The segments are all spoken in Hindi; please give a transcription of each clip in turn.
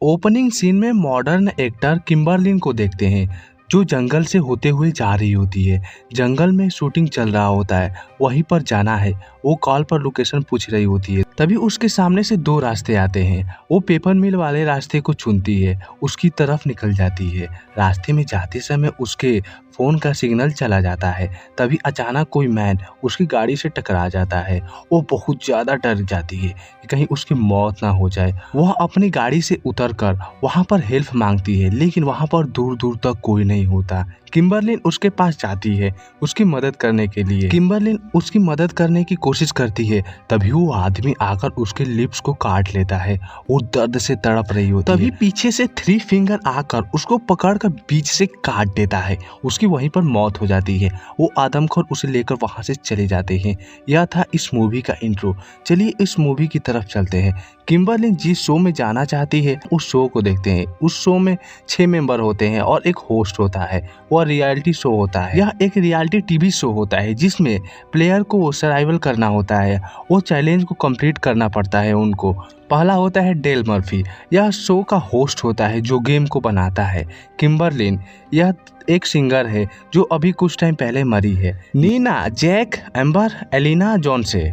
ओपनिंग सीन में मॉडर्न एक्टर किम्बरलिन को देखते हैं जो जंगल से होते हुए जा रही होती है। जंगल में शूटिंग चल रहा होता है, वहीं पर जाना है। वो कॉल पर लोकेशन पूछ रही होती है, तभी उसके सामने से दो रास्ते आते हैं। वो पेपर मिल वाले रास्ते को चुनती है, उसकी तरफ निकल जाती है। रास्ते में जाते समय उसके फोन का सिग्नल चला जाता है। तभी अचानक कोई मैन उसकी गाड़ी से टकरा जाता है। वो बहुत ज्यादा डर जाती है कि कहीं उसकी मौत ना हो जाए। वह अपनी गाड़ी से उतरकर वहां पर हेल्प मांगती है, लेकिन वहां पर दूर दूर तक कोई नहीं होता। किम्बरलिन उसके पास जाती है उसकी मदद करने के लिए। किम्बरलिन उसकी मदद करने की कोशिश करती है, तभी वो आदमी आकर उसके लिप्स को काट लेता है। वो दर्द से तड़प रही होती है। तभी पीछे से थ्री फिंगर आकर उसको पकड़कर बीच से काट देता है। उसकी वहीं पर मौत हो जाती है। वो आदमखोर उसे लेकर वहां से चले जाते हैं। यह था इस मूवी का इंट्रो। चलिए इस मूवी की तरफ चलते हैं। किम्बरलिन जिस शो में जाना चाहती है उस शो को देखते हैं। उस शो में 6 मेंबर होते हैं और एक होस्ट होता है। वह रियलिटी शो होता है। यह एक रियलिटी टीवी शो होता है जिसमें प्लेयर को सर्वाइवल करना होता है। वो चैलेंज को कंप्लीट करना पड़ता है उनको। पहला होता है डेल मर्फी। यह शो का होस्ट होता है जो गेम को बनाता है। किम्बरलिन यह एक सिंगर है जो अभी कुछ टाइम पहले मरी है। Nina, Jack, Amber, Elina Jones.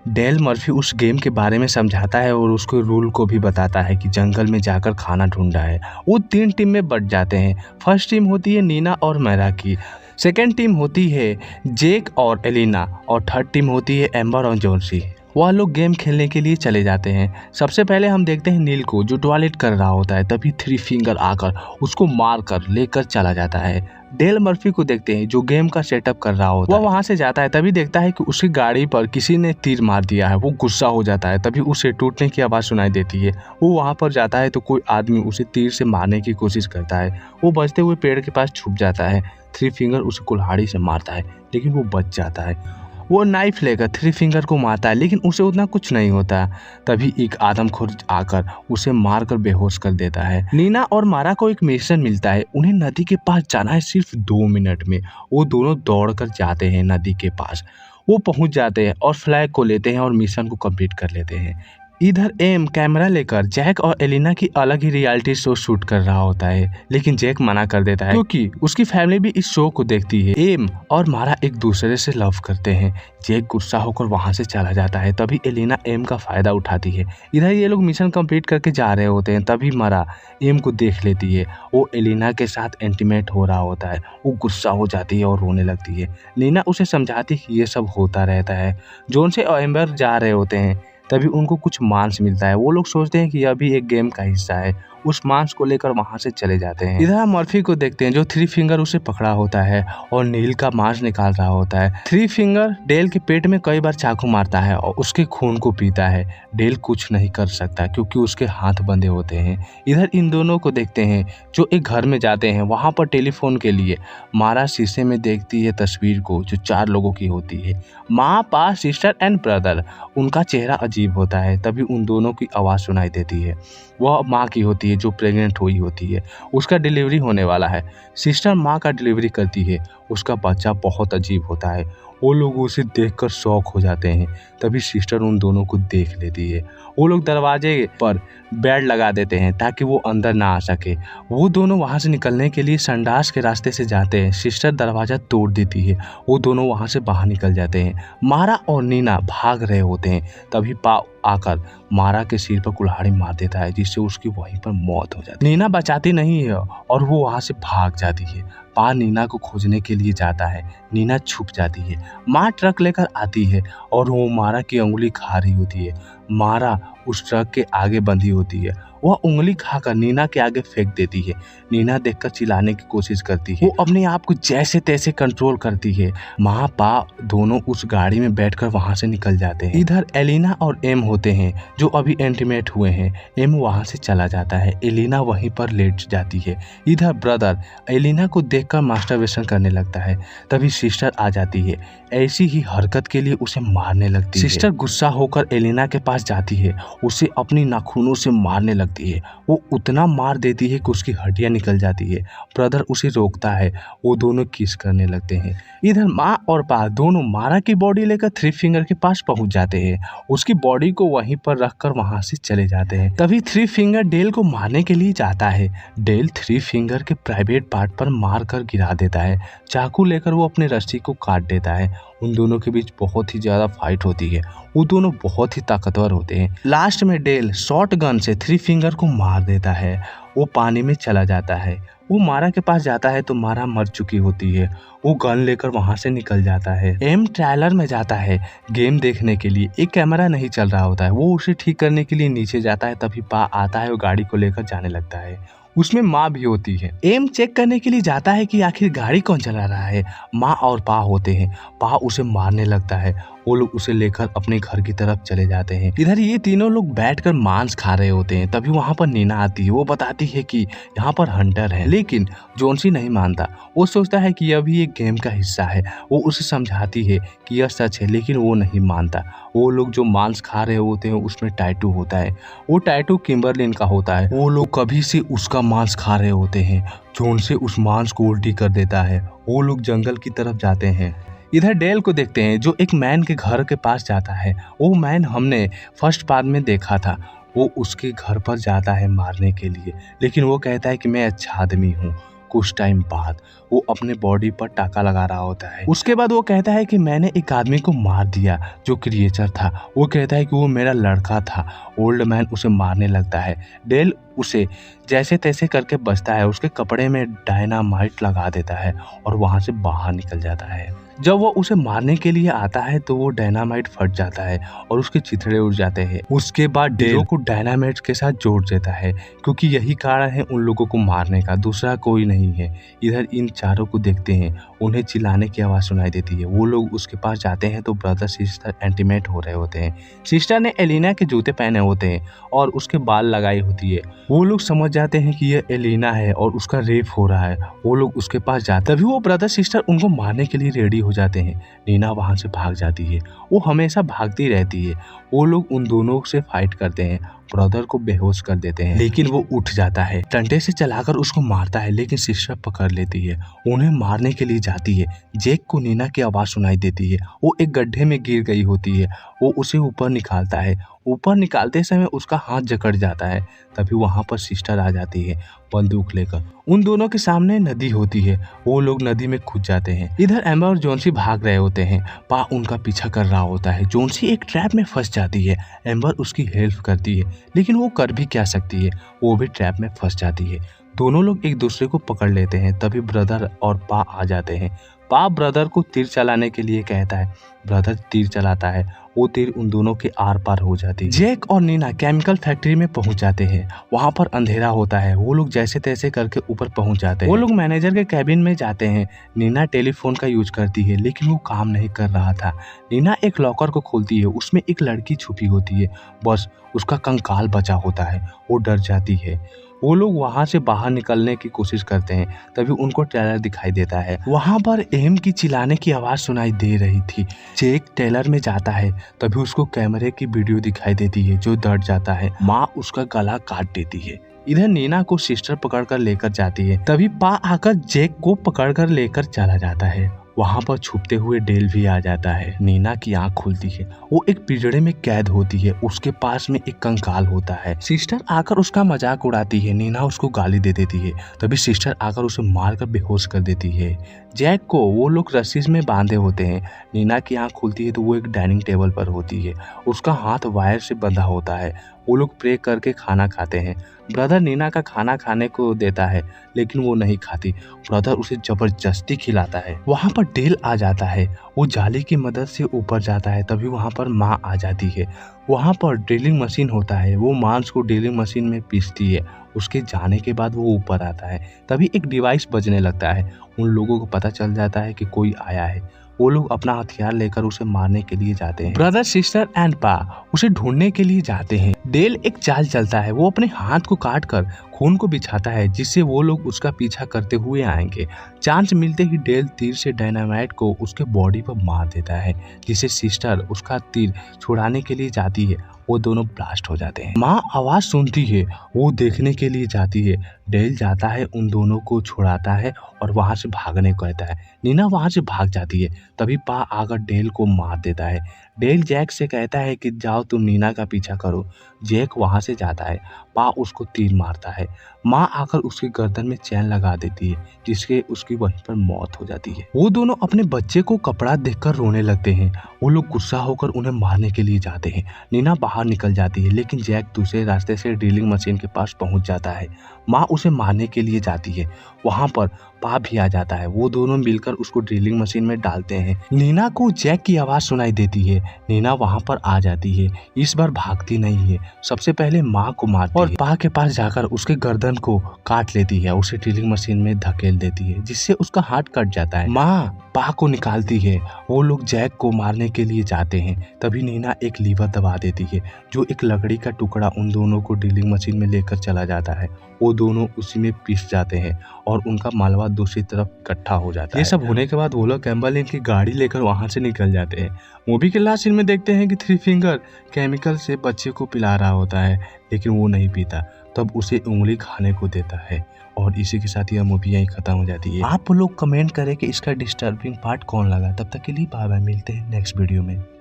Dale Murphy उस गेम के बारे में समझाता है और उसको रूल को भी बताता है कि जंगल में जाकर खाना ढूंढा है। वो 3 टीम में बट जाते हैं। फर्स्ट टीम होती है नीना और मैरा की, सेकेंड टीम होती है जेक और एलिना, और थर्ड टीम होती है एम्बर और जोन्सी। वह लोग गेम खेलने के लिए चले जाते हैं। सबसे पहले हम देखते हैं नील को जो टॉयलेट कर रहा होता है। तभी थ्री फिंगर आकर उसको मार कर लेकर चला जाता है। डेल मर्फी को देखते हैं जो गेम का सेटअप कर रहा होता है। वह वहां से जाता है, तभी देखता है कि उसकी गाड़ी पर किसी ने तीर मार दिया है। वो गुस्सा हो जाता है, तभी उसे टूटने की आवाज़ सुनाई देती है। वो वहां पर जाता है तो कोई आदमी उसे तीर से मारने की कोशिश करता है। वो बचते हुए पेड़ के पास छुप जाता है। थ्री फिंगर उसे कुल्हाड़ी से मारता है, लेकिन वो बच जाता है। वो नाइफ लेकर थ्री फिंगर को मारता है, लेकिन उसे उतना कुछ नहीं होता। तभी एक आदमखोर आकर उसे मारकर बेहोश कर देता है। नीना और मारा को एक मिशन मिलता है। उन्हें नदी के पास जाना है सिर्फ 2 मिनट में। वो दोनों दौड़कर जाते हैं नदी के पास। वो पहुंच जाते हैं और फ्लैग को लेते हैं और मिशन को कंप्लीट कर लेते हैं। इधर एम कैमरा लेकर जैक और एलिना की अलग ही रियलिटी शो शूट कर रहा होता है, लेकिन जैक मना कर देता है क्योंकि उसकी फैमिली भी इस शो को देखती है। एम और मारा एक दूसरे से लव करते हैं। जैक गुस्सा होकर वहां से चला जाता है। तभी एलिना एम का फायदा उठाती है। इधर ये लोग मिशन कंप्लीट करके जा रहे होते हैं, तभी मारा एम को देख लेती है। वो एलिना के साथ इंटीमेट हो रहा होता है। वो गुस्सा हो जाती है और रोने लगती है। नीना उसे समझाती है कि ये सब होता रहता है। जोन से और एम्बर जा रहे होते हैं, तभी उनको कुछ मांस मिलता है। वो लोग सोचते हैं कि यह भी एक गेम का हिस्सा है। उस मांस को लेकर वहां से चले जाते हैं। इधर हम मर्फी को देखते हैं जो थ्री फिंगर उसे पकड़ा होता है और नील का मांस निकाल रहा होता है। थ्री फिंगर डेल के पेट में कई बार चाकू मारता है और उसके खून को पीता है। डेल कुछ नहीं कर सकता क्योंकि उसके हाथ बंधे होते हैं। इधर इन दोनों को देखते हैं जो एक घर में जाते हैं वहां पर टेलीफोन के लिए। मारा शीशे में देखती है तस्वीर को जो 4 लोगों की होती है, माँ, पा, सिस्टर एंड ब्रदर। उनका चेहरा अजीब होता है। तभी उन दोनों की आवाज़ सुनाई देती है। वह माँ की होती है जो प्रेग्नेंट हुई होती है। उसका डिलीवरी होने वाला है। सिस्टर माँ का डिलीवरी करती है। उसका बच्चा बहुत अजीब होता है। वो लोग उसे देखकर शॉक हो जाते हैं। तभी सिस्टर उन दोनों को देख लेती है। वो लोग दरवाजे पर बेड लगा देते हैं ताकि वो अंदर ना आ सके। वो दोनों वहाँ से निकलने के लिए संडास के रास्ते से जाते हैं। सिस्टर दरवाज़ा तोड़ देती है। वो दोनों वहाँ से बाहर निकल जाते हैं। मारा और नीना भाग रहे होते हैं। तभी पा आकर मारा के सिर पर कुल्हाड़ी मार देता है, जिससे उसकी वहीं पर मौत हो जाती है। नीना बचाती नहीं है और वो वहाँ से भाग जाती है। पा नीना को खोजने के लिए जाता है। नीना छुप जाती है। माँ ट्रक लेकर आती है और वो मारा की उंगली खा रही होती है। मारा उस ट्रक के आगे बंधी होती है। वह उंगली खाकर नीना के आगे फेंक देती है। नीना देखकर चिल्लाने की कोशिश करती है। वो अपने आप को जैसे तैसे कंट्रोल करती है। माँ पा दोनों उस गाड़ी में बैठकर वहां से निकल जाते हैं। इधर एलिना और एम होते हैं जो अभी इंटीमेट हुए हैं। एम वहां से चला जाता है। एलिना वहीं पर लेट जाती है। इधर ब्रदर एलिना को देखकर मास्टरबेशन करने लगता है। तभी सिस्टर आ जाती है। ऐसी ही हरकत के लिए उसे मारने लगती है। सिस्टर गुस्सा होकर एलिना के पास जाती है उसे अपनी नाखूनों से मारने लगती है। वो उतना मार देती है कि उसकी हड्डियां निकल जाती है। ब्रदर उसे रोकता है, वो दोनों किस करने लगते हैं। इधर माँ और पा दोनों मारा की बॉडी लेकर थ्री फिंगर के पास पहुंच जाते हैं। उसकी बॉडी को वहीं पर रखकर वहां से चले जाते हैं। तभी थ्री फिंगर डेल को मारने के लिए जाता है। डेल थ्री फिंगर के प्राइवेट पार्ट पर मार कर गिरा देता है। चाकू लेकर वो अपने रस्सी को काट देता है। उन दोनों के बीच बहुत ही ज्यादा फाइट होती है। वो दोनों बहुत ही ताकतवर होते हैं। लास्ट में डेल शॉर्ट गन से थ्री फिंगर को मार देता है। वो पानी में चला जाता है। वो मारा के पास जाता है तो मारा मर चुकी होती है। वो गन लेकर वहां से निकल जाता है। एम ट्रेलर में जाता है गेम देखने के लिए। एक कैमरा नहीं चल रहा होता है। वो उसे ठीक करने के लिए नीचे जाता है। तभी पा आता है और गाड़ी को लेकर जाने लगता है। उसमें माँ भी होती है। एम चेक करने के लिए जाता है कि आखिर गाड़ी कौन चला रहा है। माँ और पा होते हैं। पा उसे मारने लगता है। वो लोग उसे लेकर अपने घर की तरफ चले जाते हैं। इधर ये तीनों लोग बैठकर मांस खा रहे होते हैं। तभी वहां पर नीना आती है। वो बताती है कि यहाँ पर हंटर है, लेकिन जोन्सी नहीं मानता। वो सोचता है कि यह भी एक गेम का हिस्सा है। वो उसे समझाती है कि यह सच है, लेकिन वो नहीं मानता। वो लोग जो मांस खा रहे होते हैं उसमें टैटू होता है। वो टैटू किम्बरलिन का होता है। वो लोग कभी से उसका मांस खा रहे होते हैं। जोन्सी उस मांस को उल्टी कर देता है। वो लोग जंगल की तरफ जाते हैं। इधर डेल को देखते हैं जो एक मैन के घर के पास जाता है। वो मैन हमने फर्स्ट पार्ट में देखा था। वो उसके घर पर जाता है मारने के लिए, लेकिन वो कहता है कि मैं अच्छा आदमी हूँ। कुछ टाइम बाद वो अपने बॉडी पर टाका लगा रहा होता है। उसके बाद वो कहता है कि मैंने एक आदमी को मार दिया जो क्रिएचर था। वो कहता है कि वो मेरा लड़का था। ओल्ड मैन उसे मारने लगता है। डेल उसे जैसे तैसे करके बचता है। उसके कपड़े में डायनामाइट लगा देता है और वहां से बाहर निकल जाता है। जब वो उसे मारने के लिए आता है तो वो डायनामाइट फट जाता है और उसके चिथड़े उड़ जाते हैं। उसके बाद डेल को डायनामाइट के साथ जोड़ देता है, क्योंकि यही कारण है उन लोगों को मारने का, दूसरा कोई नहीं है। इधर इन चारों को देखते हैं। उन्हें चिल्लाने की आवाज सुनाई देती है। वो लोग उसके पास जाते हैं तो ब्रदर सिस्टर इंटीमेट हो रहे होते हैं। सिस्टर ने एलिना के जूते पहने होते हैं और उसके बाल लगाई होती है। वो लोग समझ जाते हैं कि यह एलिना है और उसका रेप हो रहा है। वो लोग उसके पास जाते, तभी वो ब्रदर सिस्टर उनको मारने के लिए रेडी हो जाते हैं। नीना वहां से भाग जाती है। वो हमेशा भागती रहती है। वो लोग उन दोनों से फाइट करते हैं। ब्रदर को बेहोश कर देते हैं, लेकिन वो उठ जाता है। डंडे से चलाकर उसको मारता है, लेकिन सिस्टर पकड़ लेती है। उन्हें मारने के लिए जाती है। जैक को नीना की आवाज सुनाई देती है। वो एक गड्ढे में गिर गई होती है। वो उसे ऊपर निकालता है। ऊपर निकालते समय उसका हाथ जकड़ जाता है। तभी वहां पर सिस्टर आ जाती है बंदूक लेकर। उन दोनों के सामने नदी होती है। वो लोग नदी में कूद जाते हैं। इधर एम्बर और जोन्सी भाग रहे होते हैं। पा उनका पीछा कर रहा होता है। जोन्सी एक ट्रैप में फंस जाती है। एम्बर उसकी हेल्प करती है, लेकिन वो कर भी क्या सकती है, वो भी ट्रैप में फंस जाती है। दोनों लोग एक दूसरे को पकड़ लेते हैं। तभी ब्रदर और पा आ जाते हैं। पा ब्रदर को तीर चलाने के लिए कहता है। ब्रदर तीर चलाता है। वो तीर उन दोनों के आर पार हो जाती है। जैक और नीना केमिकल फैक्ट्री में पहुंच जाते हैं। वहां पर अंधेरा होता है। वो लोग जैसे तैसे करके ऊपर पहुंच जाते हैं। वो लोग मैनेजर के कैबिन में जाते हैं। नीना टेलीफोन का यूज करती है, लेकिन वो काम नहीं कर रहा था। नीना एक लॉकर को खोलती है। उसमें एक लड़की छुपी होती है। बस उसका कंकाल बचा होता है। वो डर जाती है। वो लोग वहां से बाहर निकलने की कोशिश करते हैं। तभी उनको टेलर दिखाई देता है। वहां पर एम की चिल्लाने की आवाज सुनाई दे रही थी। जैक टेलर में जाता है। तभी उसको कैमरे की वीडियो दिखाई देती है, जो डर जाता है। माँ उसका गला काट देती है। इधर नीना को सिस्टर पकड़कर लेकर जाती है। तभी पा आकर जैक को पकड़कर लेकर चला जाता है। वहां पर छुपते हुए डेल भी आ जाता है। नीना की आंख खुलती है। वो एक पिंजड़े में कैद होती है। उसके पास में एक कंकाल होता है। सिस्टर आकर उसका मजाक उड़ाती है। नीना उसको गाली दे देती है। तभी सिस्टर आकर उसे मारकर बेहोश कर देती है। जैक को वो लोग रस्सी में बांधे होते हैं। नीना की आंख खुलती है तो वो एक डाइनिंग टेबल पर होती है। उसका हाथ वायर से बंधा होता है। वो लोग प्रे करके खाना खाते हैं। ब्रदर नीना का खाना खाने को देता है, लेकिन वो नहीं खाती। ब्रदर उसे जबरदस्ती खिलाता है। वहां पर डेल आ जाता है। वो जाली की मदद से ऊपर जाता है। तभी वहां पर माँ आ जाती है। वहां पर ड्रिलिंग मशीन होता है। वो मांस को ड्रिलिंग मशीन में पीसती है। उसके जाने के बाद वो ऊपर आता है। तभी एक डिवाइस बजने लगता है। उन लोगों को पता चल जाता है कि कोई आया है। वो लोग अपना हथियार लेकर उसे मारने के लिए जाते हैं। ब्रदर सिस्टर एंड पा उसे ढूंढने के लिए जाते हैं। डेल एक चाल चलता है। वो अपने हाथ को काट कर खून को बिछाता है जिससे वो लोग उसका पीछा करते हुए आएंगे। चांस मिलते ही डेल तीर से डायनामाइट को उसके बॉडी पर मार देता है, जिसे सिस्टर उसका तीर छुड़ाने के लिए जाती है। वो दोनों ब्लास्ट हो जाते हैं। माँ आवाज सुनती है, वो देखने के लिए जाती है। डेल जाता है, उन दोनों को छुड़ाता है और वहां से भागने को कहता है। नीना वहां से भाग जाती है, तभी पा आकर डेल को मार देता है। डेल जैक से कहता है कि जाओ तुम नीना का पीछा करो। जैक वहां से जाता है, पा उसको तीर मारता है। माँ आकर उसकी गर्दन में चैन लगा देती है, जिससे उसकी वहीं पर मौत हो जाती है। वो दोनों अपने बच्चे को कपड़ा देखकर रोने लगते हैं। वो लोग गुस्सा होकर उन्हें मारने के लिए जाते हैं। नीना बाहर निकल जाती है, लेकिन जैक दूसरे रास्ते से ड्रिलिंग मशीन के पास पहुंच जाता है। माँ उसे मारने के लिए जाती है, वहां पर पा भी आ जाता है। वो दोनों मिलकर उसको ड्रिलिंग मशीन में डालते हैं। नीना को जैक की आवाज सुनाई देती है। नीना वहां पर आ जाती है, इस बार भागती नहीं है, सबसे पहले माँ को मारती है और पा के पास जाकर उसके गर्दन को काट लेती है, उसे ड्रिलिंग मशीन में धकेल देती है, जिससे उसका हाथ कट जाता है। माँ पा को निकालती है। वो लोग जैक को मारने के लिए जाते हैं, तभी नीना एक लीवर दबा देती है, जो एक लकड़ी का टुकड़ा उन दोनों को ड्रिलिंग मशीन में लेकर चला जाता है। वो दोनों उसी में पिस जाते हैं और उनका मालवा दूसरी तरफ इकट्ठा हो जाता है। ये सब होने के बाद वो लोग किम्बरलिन की गाड़ी लेकर वहां से निकल जाते हैं। मूवी के लास्ट सीन में देखते हैं कि थ्री फिंगर केमिकल से बच्चे को पिला रहा होता है, लेकिन वो नहीं पीता, तब उसे उंगली खाने को देता है। और इसी के साथ यह मूवी यहीं खत्म हो जाती है। आप लोग कमेंट करें कि इसका डिस्टर्बिंग पार्ट कौन लगा। तब तक के लिए बाय बाय, मिलते हैं नेक्स्ट वीडियो में।